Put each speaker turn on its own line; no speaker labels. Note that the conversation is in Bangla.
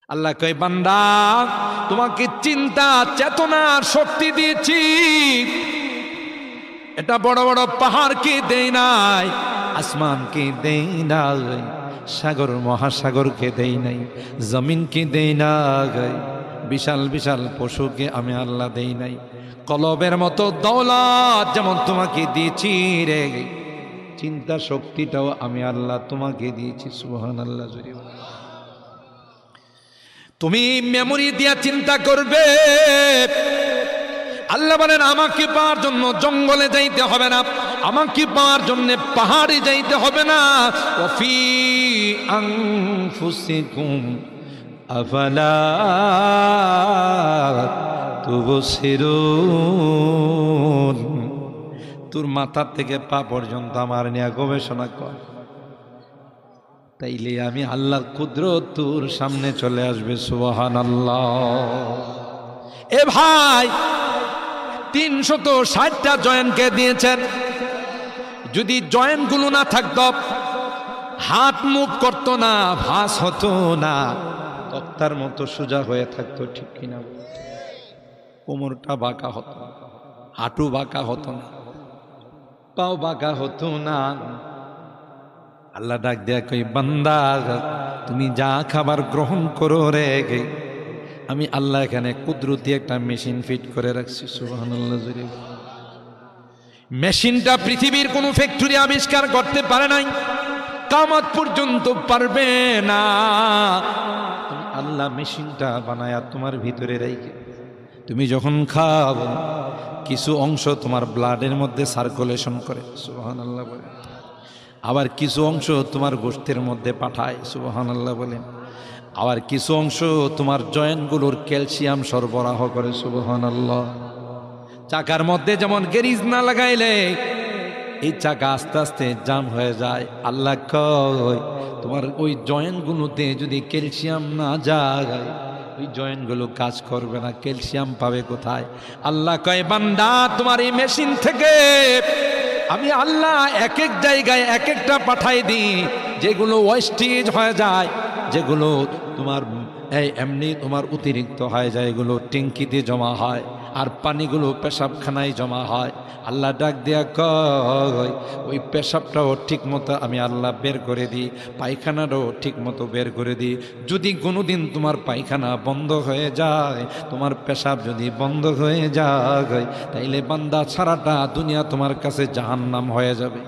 আল্লাহ কয় বান্দা তোমাকে চিন্তা চেতনার শক্তি দিয়েছি। এটা বড় বড় পাহাড়কে দেই নাই, আসমানকে দেই নাই, সাগর মহাসাগরকে দেই নাই, জমিনকে দেই নাই, বিশাল বিশাল পশুকে আমি আল্লাহ দেই নাই। কলবের মতো দৌলত যেমন তোমাকে দিয়েছি রে, চিন্তা শক্তিটাও আমি আল্লাহ তোমাকে দিয়েছি। সুবহানাল্লাহ। তুমি মেমোরি দিয়া চিন্তা করবে। আল্লাহ বলেন আমাকে পাওয়ার জন্য জঙ্গলে যাইতে হবে না, আমাকে পাওয়ার জন্য পাহাড়ে যাইতে হবে না। ওয়াফি আনফুসিকুম আফালা তুবসিরুন। তোর মাথা থেকে পা পর্যন্ত আমার নিয়ে গবেষণা কর, তাইলে আমি আল্লাহর কুদরত তোর সামনে চলে আসবে। সুবহানাল্লাহ। এ ভাই 360টা জয়েন্টকে দিয়েছেন, যদি জয়েন্টগুলো না থাকতো, হাত মুভ করতো না, ভাস হতো না, তক্তার মতো সোজা হয়ে থাকতো, ঠিক কিনা? কোমরটা বাঁকা হতো না, হাঁটু বাঁকা হতো না, পাও বাঁকা হতো না। আল্লাহ ডাক দেয়া কই বান্দা তুমি যা খাবার গ্রহণ করো রে, আমি আল্লাহ এখানে কুদরতি একটা মেশিন ফিট করে রাখছি। সুবহানাল্লাহ। মেশিনটা পৃথিবীর কোন ফ্যাক্টরি আবিষ্কার করতে পারে নাই, কিয়ামত পর্যন্ত পারবে না। তুমি আল্লাহ মেশিনটা বানায়া তোমার ভিতরে রাখে, তুমি যখন খাও কিছু অংশ তোমার ব্লাডের মধ্যে সার্কুলেশন করে। সুবহানাল্লাহ বলে। আবার কিছু অংশ তোমার গোশতের মধ্যে পাঠায়। সুবহানাল্লাহ বলেন। আবার কিছু অংশ তোমার জয়েন্টগুলোর ক্যালসিয়াম সরবরাহ করে। সুবহানাল্লাহ। চাকার মধ্যে যেমন গ্যারেজ না লাগাইলে এই চাকা আস্তে আস্তে জাম হয়ে যায়, আল্লাহ কয় তোমার ওই জয়েন্টগুলোতে যদি ক্যালসিয়াম না যায় ওই জয়েন্টগুলো কাজ করবে না। ক্যালসিয়াম পাবে কোথায়? আল্লাহ কয় বান্দা তোমার এই মেশিন থেকে আমি আল্লাহ এক এক জায়গায় এক একটা পাঠাই দিই, যেগুলো ওয়েস্টেজ হয়ে যায়, যেগুলো তোমার এমনি তোমার অতিরিক্ত হয়ে যায়, এগুলো ট্যাঙ্কিতে জমা হয়, আর পানিগুলো পেশাবখানায় জমা হয়। আল্লাহ ডাক দেয়া কয় ওই পেশাবটাও ঠিক মতো আমি আল্লাহ বের করে দিই, পায়খানাটাও ঠিক মতো বের করে দিই। যদি কোনোদিন তোমার পায়খানা বন্ধ হয়ে যায়, তোমার পেশাব যদি বন্ধ হয়ে যায়, তাইলে বান্দা সারাটা দুনিয়া তোমার কাছে জাহান্নাম হয়ে যাবে।